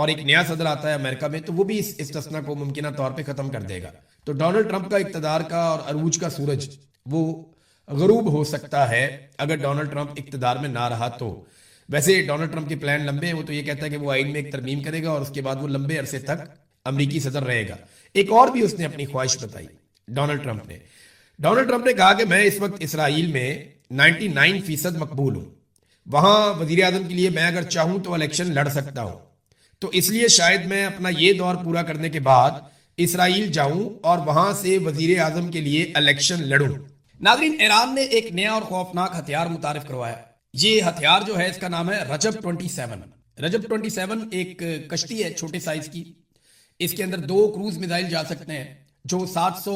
اور ایک نیا صدر آتا ہے امریکہ میں تو وہ بھی اس استثنا کو ممکنہ طور پہ ختم کر دے گا. تو ڈونلڈ ٹرمپ کا اقتدار کا اور عروج کا سورج وہ غروب ہو سکتا ہے اگر ڈونلڈ ٹرمپ اقتدار میں نہ رہا تو. ویسے ڈونلڈ ٹرمپ کے پلان لمبے ہیں. وہ تو یہ کہتا ہے کہ وہ آئین میں ایک ترمیم کرے گا اور اس کے بعد وہ لمبے عرصے تک امریکی صدر رہے گا. ایک اور بھی اس نے اپنی خواہش بتائی ڈونلڈ ٹرمپ نے کہا کہ میں اس وقت اسرائیل میں 99% مقبول ہوں. وہاں وزیر اعظم کے لیے میں اگر چاہوں تو الیکشن لڑ سکتا ہوں. تو اس لیے شاید میں اپنا یہ دور پورا کرنے کے بعد اسرائیل جاؤں اور وہاں سے وزیر اعظم کے لیے الیکشن لڑوں. ناظرین، ایران نے ایک نیا اور خوفناک ہتھیار متعارف کروایا. یہ ہتھیار جو ہے اس کا نام ہے رجب 27. رجب 27 ایک کشتی ہے چھوٹے سائز کی. اس کے اندر 2 کروز میزائل جا سکتے ہیں جو 700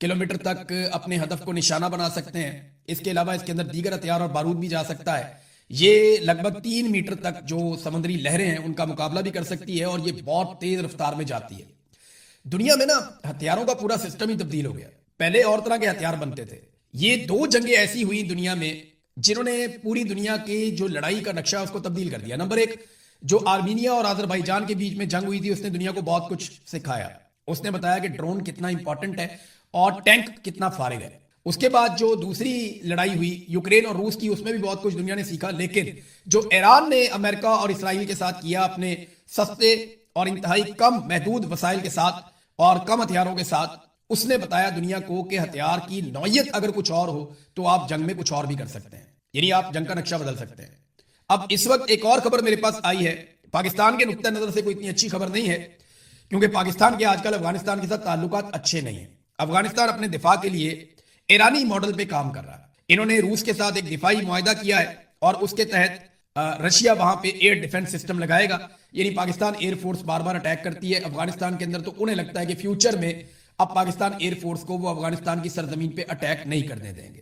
کلومیٹر تک اپنے ہدف کو نشانہ بنا سکتے ہیں. اس کے علاوہ اس کے اندر دیگر ہتھیار اور بارود بھی جا سکتا ہے. یہ لگ بھگ 3 میٹر تک جو سمندری لہریں ہیں ان کا مقابلہ بھی کر سکتی ہے اور یہ بہت تیز رفتار میں جاتی ہے. دنیا میں نا ہتھیاروں کا پورا سسٹم ہی تبدیل ہو گیا. پہلے اور طرح کے ہتھیار بنتے تھے. یہ 2 جنگیں ایسی ہوئی دنیا میں جنہوں نے پوری دنیا کی جو لڑائی کا نقشہ اس کو تبدیل کر دیا. نمبر 1 جو آرمینیا اور آذربائیجان کے بیچ میں جنگ ہوئی تھی اس نے دنیا کو بہت کچھ سکھایا. اس نے بتایا کہ ڈرون کتنا امپورٹنٹ ہے اور ٹینک کتنا فارغ ہے. اس کے بعد جو دوسری لڑائی ہوئی یوکرین اور روس کی اس میں بھی بہت کچھ دنیا نے سیکھا. لیکن جو ایران نے امریکہ اور اسرائیل کے ساتھ کیا اپنے سستے اور انتہائی کم محدود وسائل کے ساتھ اور کم ہتھیاروں کے ساتھ، اس نے بتایا دنیا کو کہ ہتھیار کی نوعیت اگر کچھ اور ہو تو آپ جنگ میں کچھ اور بھی کر سکتے ہیں. یعنی آپ جنگ کا نقشہ بدل سکتے ہیں. اب اس وقت ایک اور خبر میرے پاس آئی ہے. پاکستان کے نقطہ نظر سے کوئی اتنی اچھی خبر نہیں ہے کیونکہ پاکستان کے آج کل افغانستان کے ساتھ تعلقات اچھے نہیں ہیں. افغانستان اپنے دفاع کے لیے ایرانی ماڈل پہ کام کر رہا ہے. انہوں نے روس کے ساتھ ایک دفاعی معاہدہ کیا ہے اور اس کے تحت رشیا وہاں پہ ایئر ڈیفنس سسٹم لگائے گا. یعنی پاکستان ایئر فورس بار بار اٹیک کرتی ہے افغانستان کے اندر تو انہیں لگتا ہے کہ فیوچر میں اب پاکستان ایئر فورس کو وہ افغانستان کی سرزمین پہ اٹیک نہیں کرنے دیں گے.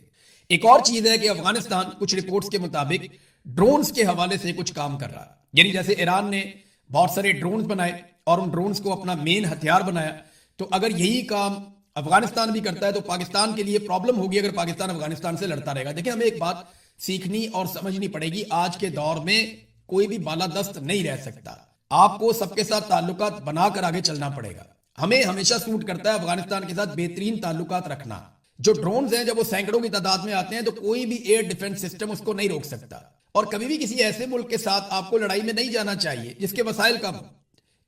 ایک اور چیز ہے کہ افغانستان کچھ رپورٹس کے مطابق ڈرونز کے حوالے سے کچھ کام کر رہا ہے. یعنی جیسے ایران نے بہت سارے ڈرونز بنائے اور ان ڈرونز کو اپنا مین ہتھیار بنایا، تو اگر یہی کام افغانستان بھی کرتا ہے تو پاکستان کے لیے پرابلم ہوگی اگر پاکستان افغانستان سے لڑتا رہے گا. دیکھیں، ہمیں ایک بات سیکھنی اور سمجھنی پڑے گی. آج کے دور میں کوئی بھی بالادست نہیں رہ سکتا. آپ کو سب کے ساتھ تعلقات بنا کر آگے چلنا پڑے گا. ہمیں ہمیشہ سوٹ کرتا ہے افغانستان کے ساتھ بہترین تعلقات رکھنا. جو ڈرونز ہیں جب وہ سینکڑوں کی تعداد میں آتے ہیں تو کوئی بھی ایئر ڈیفنس سسٹم اس کو نہیں روک سکتا. اور کبھی بھی کسی ایسے ملک کے ساتھ آپ کو لڑائی میں نہیں جانا چاہیے جس کے وسائل کم ہو،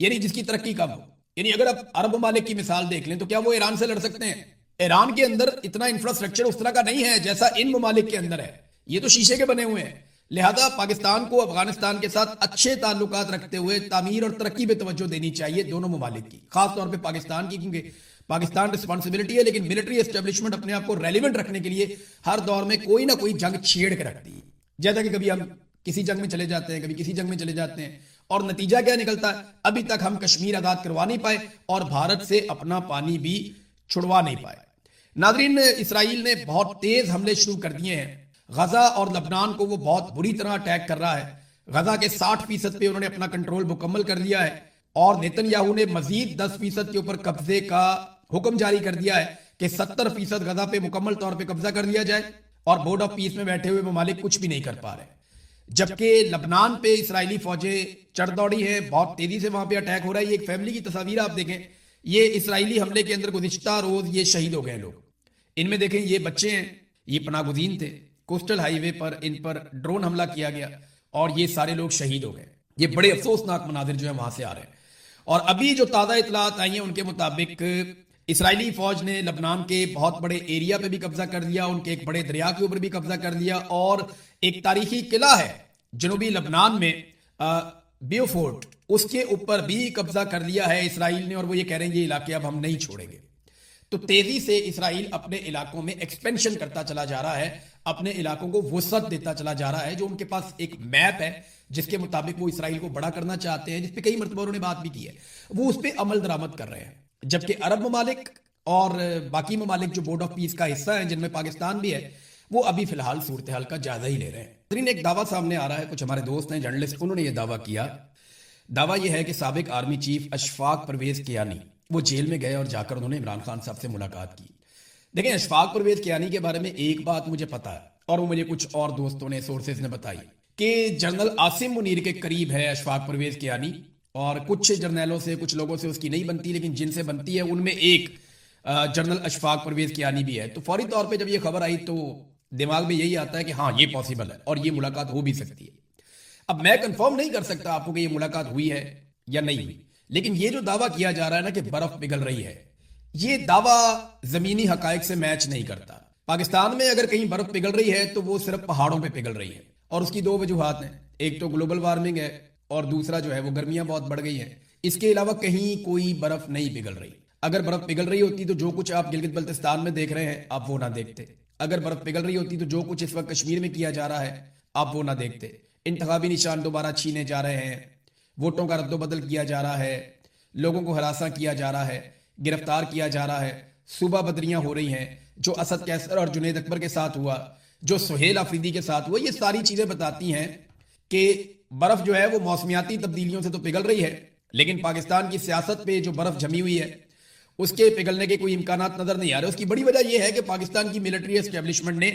یعنی جس کی ترقی کم ہو. یعنی اگر آپ عرب ممالک کی مثال دیکھ لیں تو کیا وہ ایران سے لڑ سکتے ہیں؟ ایران کے اندر اتنا انفراسٹرکچر اس طرح کا نہیں ہے جیسا ان ممالک کے اندر ہے. یہ تو شیشے کے بنے ہوئے ہیں. لہذا پاکستان کو افغانستان کے ساتھ اچھے تعلقات رکھتے ہوئے تعمیر اور ترقی پہ توجہ دینی چاہیے دونوں ممالک کی، خاص طور پہ پاکستان کی، کیونکہ پاکستان رسپانسبلٹی ہے لیکن ملٹری اسٹیبلشمنٹ اپنے آپ کو ریلیونٹ رکھنے کے لیے ہر دور میں کوئی نہ کوئی جنگ چھیڑ کے رکھتی ہے. جیسا کہ کبھی ہم کسی جنگ میں چلے جاتے ہیں، کبھی کسی جنگ میں چلے جاتے ہیں، اور نتیجہ کیا نکلتا ہے؟ ابھی تک ہم کشمیر آزاد کروا نہیں پائے اور بھارت سے اپنا پانی بھی چھڑوا نہیں پائے. ناظرین، اسرائیل نے بہت تیز حملے شروع کر دیے ہیں. غزہ اور لبنان کو وہ بہت بری طرح اٹیک کر رہا ہے. غزہ کے 60% پہ انہوں نے اپنا کنٹرول مکمل کر لیا ہے اور نیتن یاہو نے مزید 10% کے اوپر قبضے کا حکم جاری کر دیا ہے کہ 70% غزہ پہ مکمل طور پہ قبضہ کر لیا جائے. اور بورڈ آف پیس میں بیٹھے ہوئے ممالک کچھ بھی نہیں کر پا رہے. جبکہ لبنان پہ اسرائیلی فوجیں چڑھ دوڑی ہیں، بہت تیزی سے وہاں پہ اٹیک ہو رہا ہے. یہ ایک فیملی کی تصاویر آپ دیکھیں. یہ اسرائیلی حملے کے اندر گزشتہ روز یہ شہید ہو گئے لوگ. ان میں دیکھیں یہ بچے ہیں، یہ پناہ گزین تھے. کوسٹل ہائی وے پر ان پر ڈرون حملہ کیا گیا اور یہ سارے لوگ شہید ہو گئے. یہ بڑے افسوسناک مناظر جو ہیں وہاں سے آ رہے ہیں. اور ابھی جو تازہ اطلاعات آئی ہیں ان کے مطابق اسرائیلی فوج نے لبنان کے بہت بڑے ایریا پہ بھی قبضہ کر لیا، ان کے ایک بڑے دریا کے اوپر بھی قبضہ کر لیا، اور ایک تاریخی قلعہ ہے جنوبی لبنان میں بیوفورٹ، اس کے اوپر بھی قبضہ کر لیا ہے اسرائیل نے. اور وہ یہ کہہ رہے ہیں یہ علاقے اب ہم نہیں چھوڑیں گے. تو تیزی سے اسرائیل اپنے علاقوں میں ایکسپینشن کرتا چلا جا رہا ہے، اپنے علاقوں کو وسعت دیتا چلا جا رہا ہے. جو ان کے پاس ایک میپ ہے جس کے مطابق وہ اسرائیل کو بڑا کرنا چاہتے ہیں، جس پہ کئی مرتبہ انہوں نے بات بھی کی ہے، وہ اس پہ عمل درآمد کر رہے ہیں. جبکہ عرب ممالک اور باقی ممالک جو بورڈ آف پیس کا حصہ ہیں جن میں پاکستان بھی ہے، وہ ابھی فی الحال صورتحال کا جائزہ ہی لے رہے ہیں. ایک دعویٰ سامنے آ رہا ہے، کچھ ہمارے دوست ہیں جرنلسٹ، انہوں نے یہ دعویٰ کیا. دعویٰ یہ ہے کہ سابق آرمی چیف اشفاق پرویز کیانی وہ جیل میں گئے اور جا کر انہوں نے عمران خان صاحب سے ملاقات کی. دیکھیں، اشفاق پرویز کیانی کے بارے میں ایک بات مجھے پتا ہے اور وہ مجھے کچھ اور دوستوں نے، سورسز نے بتائی کہ جنرل عاصم منیر کے قریب ہے اشفاق پرویز کیانی اور کچھ جرنیلوں سے کچھ لوگوں سے اس کی نہیں بنتی، لیکن جن سے بنتی ہے ان میں ایک جنرل اشفاق پرویز کیانی بھی ہے. تو فوری طور پہ جب یہ خبر آئی تو دماغ میں یہی آتا ہے کہ ہاں یہ پاسبل ہے اور یہ ملاقات ہو بھی سکتی ہے. اب میں کنفرم نہیں کر سکتا آپ کو کہ یہ ملاقات ہوئی ہے یا نہیں ہوئی، لیکن یہ جو دعویٰ کیا جا رہا ہے نا کہ برف پگھل رہی ہے، یہ دعویٰ زمینی حقائق سے میچ نہیں کرتا. پاکستان میں اگر کہیں برف پگھل رہی ہے تو وہ صرف پہاڑوں پہ پگھل رہی ہے، اور اس کی دو وجوہات ہیں. ایک تو گلوبل وارمنگ ہے اور دوسرا جو ہے وہ گرمیاں بہت بڑھ گئی ہیں. اس کے علاوہ کہیں کوئی برف نہیں پگھل رہی. اگر برف پگھل رہی ہوتی تو جو کچھ آپ گلگت بلتستان میں دیکھ رہے ہیں آپ وہ نہ دیکھتے. اگر برف پگھل رہی ہوتی تو جو کچھ اس وقت کشمیر میں کیا جا رہا ہے آپ وہ نہ دیکھتے. انتخابی نشان دوبارہ چھینے جا رہے ہیں، ووٹوں کا رد و بدل کیا جا رہا ہے، لوگوں کو ہراساں کیا جا رہا ہے، گرفتار کیا جا رہا ہے، صوبہ بدریاں ہو رہی ہیں، جو اسد کیسر اور جنید اکبر کے ساتھ ہوا، جو سہیل آفریدی کے ساتھ ہوا. یہ ساری چیزیں بتاتی ہیں کہ برف جو ہے وہ موسمیاتی تبدیلیوں سے تو پگھل رہی ہے، لیکن پاکستان کی سیاست پہ جو برف جمی ہوئی ہے اس کے پگھلنے کے کوئی امکانات نظر نہیں آ رہے. اس کی بڑی وجہ یہ ہے کہ پاکستان کی ملٹری اسٹیبلشمنٹ نے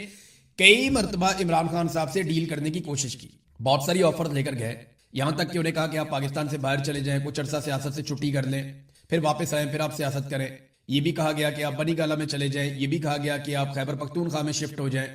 کئی مرتبہ عمران خان صاحب سے ڈیل کرنے کی کوشش کی، بہت ساری آفر لے کر گئے، یہاں تک کہ انہیں کہا کہ آپ پاکستان سے باہر چلے جائیں، کچھ عرصہ سیاست سے چھٹی کر لیں، پھر واپس آئیں، پھر آپ سیاست کریں. یہ بھی کہا گیا کہ آپ بنی گالہ میں چلے جائیں، یہ بھی کہا گیا کہ آپ خیبر پختونخوا میں شفٹ ہو جائیں.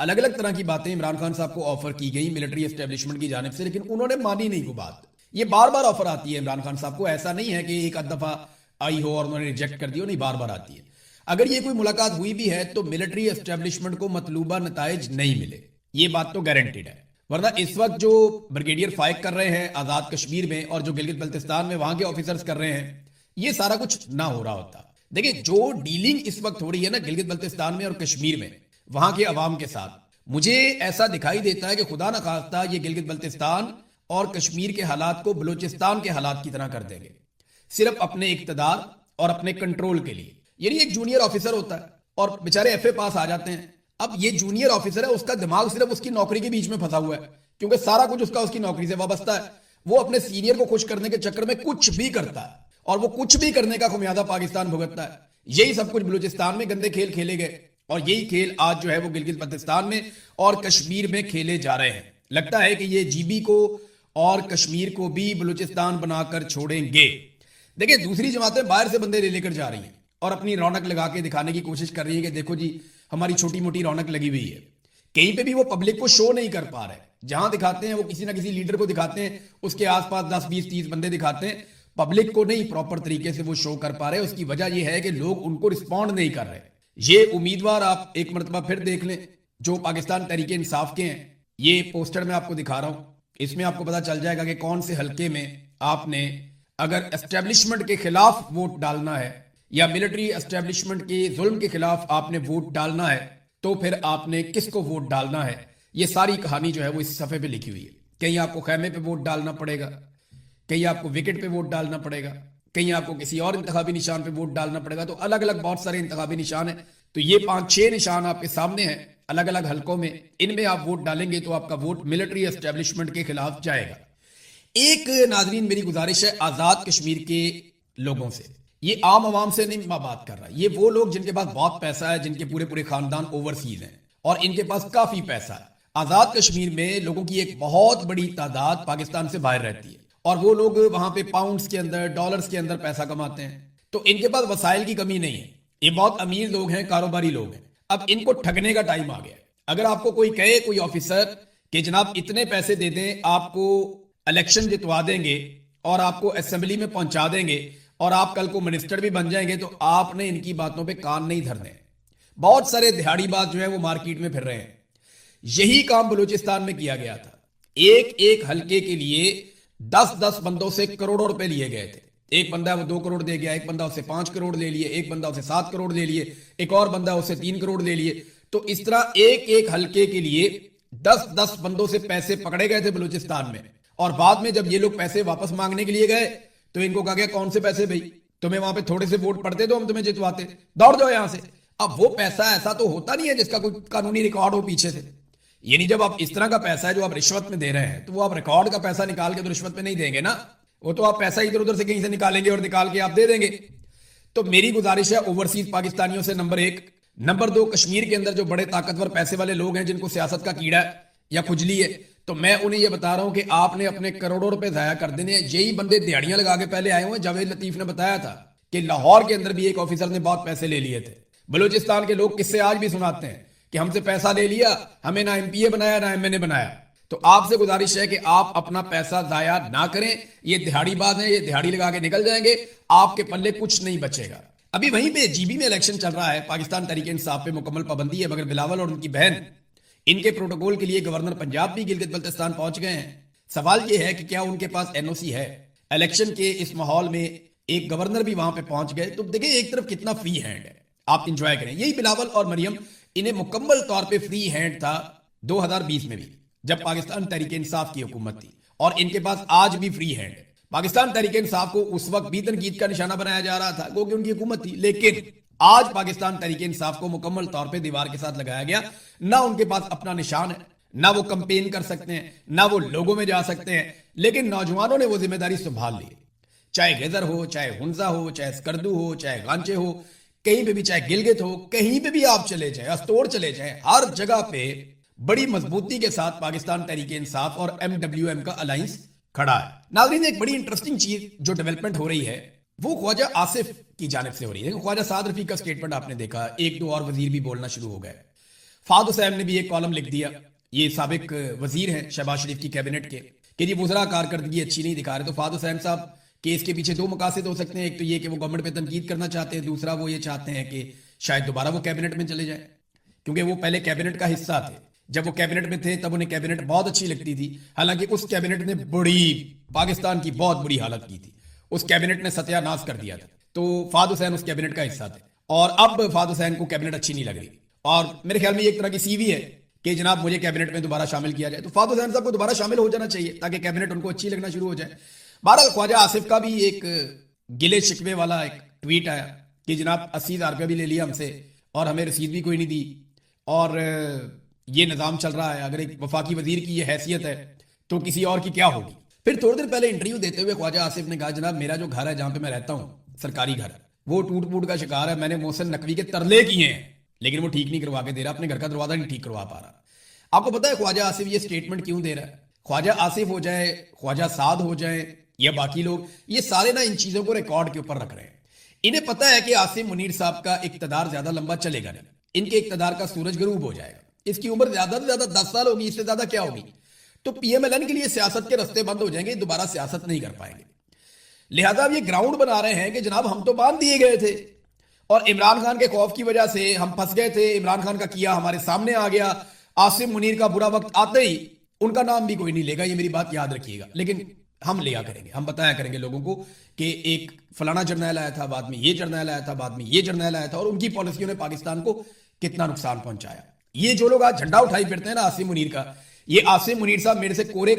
الگ الگ طرح کی باتیں عمران خان صاحب کو آفر کی گئی ملٹری اسٹیبلشمنٹ کی جانب سے، لیکن انہوں نے مانی نہیں وہ بات. یہ بار بار آفر آتی ہے عمران خان صاحب کو، ایسا نہیں ہے کہ ایک آدھ دفعہ آئی ہو اور انہوں نے ریجیکٹ کر دی ہو، نہیں بار بار آتی ہے. اگر یہ کوئی ملاقات ہوئی بھی ہے تو ملٹری اسٹیبلشمنٹ کو مطلوبہ نتائج نہیں ملے، یہ بات تو گارنٹیڈ ہے. ورنہ اس وقت جو بریگیڈیئر فائق کر رہے ہیں آزاد کشمیر میں اور جو گلگت بلتستان میں وہاں کے آفیسرز کر رہے ہیں، یہ سارا کچھ نہ ہو رہا ہوتا. دیکھیں جو ڈیلنگ اس وقت ہو رہی ہے نا گلگت بلتستان میں اور کشمیر میں وہاں کے عوام کے ساتھ، مجھے ایسا دکھائی دیتا ہے کہ خدا نہ خواستہ یہ گلگت بلتستان اور کشمیر کے حالات کو بلوچستان کے حالات کی طرح کر دیں گے، صرف اپنے اقتدار اور اپنے کنٹرول کے لیے. یعنی ایک جونیئر آفیسر ہوتا ہے اور بیچارے ایف اے پاس آ جاتے ہیں. اب یہ جونیئر آفیسر ہے، اس کا دماغ صرف اس کی نوکری کے بیچ میں پھنسا ہوا ہے، کیونکہ سارا کچھ اس کا اس کی نوکری سے وابستہ ہے. وہ اپنے سینئر کو خوش کرنے کے چکر میں کچھ بھی کرتا ہے اور وہ کچھ بھی کرنے کا خمیازہ پاکستان بھگتتا ہے. یہی سب کچھ بلوچستان میں گندے کھیل کھیلے گئے اور یہی کھیل آج جو ہے وہ گلگت بلتستان میں اور کشمیر میں کھیلے جا رہے ہیں. لگتا ہے کہ یہ جی بی کو اور کشمیر کو بھی بلوچستان بنا کر چھوڑیں گے. دیکھیں دوسری جماعتیں باہر سے بندے لے کر جا رہی ہیں اور اپنی رونق لگا کے دکھانے کی کوشش کر رہی ہیں کہ دیکھو جی ہماری چھوٹی موٹی رونق لگی ہوئی ہے. کہیں پہ بھی وہ پبلک کو شو نہیں کر پا رہے. جہاں دکھاتے ہیں وہ کسی نہ کسی لیڈر کو دکھاتے ہیں، اس کے آس پاس 10 20 30 بندے دکھاتے ہیں، پبلک کو نہیں پراپر طریقے سے وہ شو کر پا رہے. اس کی وجہ یہ ہے کہ لوگ ان کو رسپونڈ نہیں کر رہے. یہ امیدوار آپ ایک مرتبہ پھر دیکھ لیں جو پاکستان تحریک انصاف کے ہیں. یہ پوسٹر میں آپ کو دکھا رہا ہوں، اس میں آپ کو پتا چل جائے گا کہ کون سے حلقے میں آپ نے اگر اسٹیبلشمنٹ کے خلاف ووٹ ڈالنا ہے یا ملٹری اسٹیبلشمنٹ کے ظلم کے خلاف آپ نے ووٹ ڈالنا ہے تو پھر آپ نے کس کو ووٹ ڈالنا ہے. یہ ساری کہانی جو ہے وہ اس صفحے پہ لکھی ہوئی ہے. کہیں آپ کو خیمے پہ ووٹ ڈالنا پڑے گا، کہیں آپ کو وکٹ پہ ووٹ ڈالنا پڑے گا، کہیں آپ کو کسی اور انتخابی نشان پہ ووٹ ڈالنا پڑے گا. تو الگ الگ بہت سارے انتخابی نشان ہیں. تو یہ 5-6 نشان آپ کے سامنے ہیں الگ الگ حلقوں میں. ان میں آپ ووٹ ڈالیں گے تو آپ کا ووٹ ملٹری اسٹیبلشمنٹ کے خلاف جائے گا. ایک ناظرین میری گزارش ہے آزاد کشمیر کے لوگوں سے، یہ عام عوام سے نہیں میں بات کر رہا، یہ وہ لوگ جن کے پاس بہت پیسہ ہے، جن کے پورے پورے خاندان اوورسیز ہیں اور ان کے پاس کافی پیسہ ہے. آزاد کشمیر میں لوگوں کی ایک بہت بڑی تعداد پاکستان سے باہر رہتی ہے اور وہ لوگ وہاں پہ پاؤنڈز کے اندر ڈالرز کے اندر پیسہ کماتے ہیں. تو ان کے پاس وسائل کی کمی نہیں ہے، یہ بہت امیر لوگ ہیں، کاروباری لوگ ہیں. اب ان کو ٹھگنے کا ٹائم آ گیا. اگر آپ کو کوئی کہے کوئی آفیسر کہ جناب اتنے پیسے دے دیں آپ کو الیکشن جتوا دیں گے اور آپ کو اسمبلی میں پہنچا دیں گے اور آپ کل کو منسٹر بھی بن جائیں گے، تو آپ نے ان کی باتوں پہ کان نہیں دھرنے. بہت سارے دہاڑی باز جو ہیں وہ مارکیٹ میں پھر رہے ہیں. یہی کام بلوچستان میں کیا گیا تھا. ایک ایک حلقے کے لیے 10-10 بندوں سے کروڑوں روپے لیے گئے تھے. ایک بندہ وہ 2 کروڑ دے گیا، ایک بندہ اسے 5 کروڑ لے لیے، ایک بندہ اسے 7 کروڑ لے لیے، ایک اور بندہ اسے 3 کروڑ لے لیے. تو اس طرح ایک ایک حلقے کے لیے 10-10 بندوں سے پیسے پکڑے گئے تھے بلوچستان میں. اور بعد میں جب یہ لوگ پیسے واپس مانگنے کے لیے گئے تو ان کو کہا گیا کون سے پیسے بھائی، تمہیں وہاں پہ تھوڑے سے ووٹ پڑتے تو ہم تمہیں جتواتے، دوڑ جاؤ یہاں سے. اب وہ پیسہ ایسا تو ہوتا نہیں ہے جس کا کوئی قانونی ریکارڈ ہو پیچھے سے. یعنی جب آپ اس طرح کا پیسہ ہے جو آپ رشوت میں دے رہے ہیں تو وہ آپ ریکارڈ کا پیسہ نکال کے تو رشوت میں نہیں دیں گے نا، وہ تو آپ پیسہ ادھر ادھر سے کہیں سے نکالیں گے اور نکال کے آپ دے دیں گے. تو میری گزارش ہے اوورسیز پاکستانیوں سے نمبر 1. نمبر 2 کشمیر کے اندر جو بڑے طاقتور پیسے والے لوگ ہیں جن کو سیاست کا کیڑا ہے یا کھجلی ہے، تو میں انہیں یہ بتا رہا ہوں کہ آپ نے اپنے کروڑوں روپے ضائع کر دینے ہیں. یہی بندے دیہڑیاں لگا کے پہلے آئے ہوئے. جاوید لطیف نے بتایا تھا کہ لاہور کے اندر بھی ایک آفیسر نے بہت پیسے لے لیے تھے. بلوچستان کے لوگ کس سے آج بھی سناتے ہیں کہ ہم سے پیسہ لے لیا, ہمیں نہ ایم پی اے بنایا نہ ایم این اے بنایا. تو آپ سے گزارش ہے کہ آپ اپنا پیسہ ضائع نہ کریں. یہ دہاڑی باز ہیں, یہ دہاڑی لگا کے نکل جائیں گے, آپ کے پلے کچھ نہیں بچے گا. ابھی وہیں پہ جی بی میں الیکشن چل رہا ہے. پاکستان تحریک انصاف پہ مکمل پابندی ہے, مگر بلاول اور ان کی بہن ان کے پروٹوکول کے لیے گورنر پنجاب بھی گلگت بلتستان پہنچ گئے ہیں. سوال یہ ہے کہ کیا ان کے پاس این او سی ہے؟ الیکشن کے اس ماحول میں ایک گورنر بھی وہاں پہ پہنچ گئے. تو دیکھیں ایک طرف کتنا فری ہینڈ ہے, آپ انجوائے کریں. یہی بلاول اور مریم, انہیں مکمل طور پہ فری ہینڈ تھا 2020 میں بھی جب پاکستان تحریک انصاف کی حکومت تھی, اور ان کے پاس آج بھی فری ہینڈ ہے. پاکستان تحریک انصاف کو اس وقت بھی تنقید کا نشانہ بنایا جا رہا تھا کیونکہ ان کی حکومت تھی, لیکن آج پاکستان تحریک انصاف کو مکمل طور پہ دیوار کے ساتھ لگایا گیا. نہ ان کے پاس اپنا نشان ہے, نہ وہ کمپین کر سکتے ہیں, نہ وہ لوگوں میں جا سکتے ہیں, لیکن نوجوانوں نے وہ ذمہ داری سنبھال لی. چاہے گیزر ہو, چاہے ہنزا ہو, چاہے اسکردو ہو, چاہے غانچے ہو, کہیں پہ بھی, چاہے گلگت ہو, کہیں پہ بھی آپ چلے جائیں, استور چلے جائیں, ہر جگہ پہ بڑی مضبوطی کے ساتھ پاکستان تحریک انصاف اور ایم ڈبلیو ایم کا الائنس کھڑا ہے. ناظرین, ایک بڑی انٹرسٹنگ چیز جو ڈیولپمنٹ ہو رہی ہے وہ خواجہ آصف کی جانب سے ہو رہی ہے. خواجہ سعد رفیق کا سٹیٹمنٹ آپ نے دیکھا, ایک دو اور وزیر بھی بولنا شروع ہو گئے. فہد حسین نے بھی ایک کالم لکھ دیا, یہ سابق وزیر ہیں شہباز شریف کی کیبنٹ کے, کہ یہ وزراء کارکردگی اچھی نہیں دکھا رہے. تو فہد حسین صاحب کہ اس کے پیچھے دو مقاصد ہو سکتے ہیں. ایک تو یہ کہ وہ گورنمنٹ پہ تنقید کرنا چاہتے ہیں, دوسرا وہ یہ چاہتے ہیں کہ شاید دوبارہ وہ کیبنٹ میں چلے جائیں, کیونکہ وہ پہلے کیبنٹ کا حصہ تھے. جب وہ کیبنٹ میں تھے تب انہیں کیبنٹ بہت اچھی لگتی تھی, حالانکہ اس کیبنٹ نے بڑی پاکستان کی بہت بری حالت کی تھی. اس کیبنٹ نے ستیہ ناش کر دیا تھا. تو فہد حسین اس کیبنٹ کا حصہ تھے, اور اب فہد حسین کو کیبنٹ اچھی نہیں لگ رہی, اور میرے خیال میں ایک طرح کی سی وی ہے کہ جناب مجھے کیبنٹ میں دوبارہ شامل کیا جائے. تو فہد حسین صاحب کو دوبارہ شامل ہو جانا چاہیے تاکہ کیبنٹ ان کو اچھی لگنا شروع ہو جائے. بہرحال خواجہ آصف کا بھی ایک گلے شکوے والا ایک ٹویٹ آیا کہ جناب 80,000 روپیہ بھی لے لیا ہم سے اور ہمیں رسید بھی کوئی نہیں دی, اور یہ نظام چل رہا ہے. اگر ایک وفاقی وزیر کی یہ حیثیت ہے تو کسی اور کی کیا ہوگی. پھر تھوڑی دیر پہلے انٹرویو دیتے ہوئے خواجہ آصف نے کہا جناب میرا جو گھر ہے جہاں پہ میں رہتا ہوں, سرکاری گھر, وہ ٹوٹ پوٹ کا شکار ہے. میں نے محسن نقوی کے ترلے کیے ہیں لیکن وہ ٹھیک نہیں کروا کے دے رہا, اپنے گھر کا دروازہ نہیں ٹھیک کروا پا رہا. آپ کو پتا ہے خواجہ آصف یہ سٹیٹمنٹ کیوں دے رہا ہے؟ خواجہ آصف ہو جائے, خواجہ سعد ہو جائے, یا باقی لوگ, یہ سارے نا ان چیزوں کو ریکارڈ کے اوپر رکھ رہے ہیں. انہیں پتا ہے کہ عاصم منیر صاحب کا اقتدار زیادہ لمبا چلے گا نہیں, ان کے اقتدار کا سورج غروب ہو جائے گا. اس کی عمر زیادہ سے زیادہ 10 سال ہوگی, اس سے زیادہ کیا ہوگی. تو پی ایم ایل این کے لیے سیاست کے رستے بند ہو جائیں گے, دوبارہ سیاست نہیں کر پائیں گے. لہذا یہ گراؤنڈ بنا رہے ہیں کہ جناب ہم تو باندھ دیے گئے تھے, اور عمران خان کے خوف کی وجہ سے ہم پھنس گئے تھے. عمران خان کا کیا ہمارے سامنے آ گیا. عاصم منیر کا برا وقت آتے ہی ان کا نام بھی کوئی نہیں لے گا, یہ میری بات یاد رکھیے گا. لیکن ہم لیا کریں گے, ہم بتایا کریں گے لوگوں کو کہ ایک فلانا جرنیل آیا تھا, بعد میں یہ جرنیل آیا تھا, بعد میں یہ جرنیل آیا تھا, اور ان کی پالیسیوں نے پاکستان کو کتنا نقصان پہنچایا. یہ جو لوگ آج جھنڈا اٹھائی پھرتے ہیں نا عاصم منیر کا, یہ عاصم منیر صاحب میرے سے کورے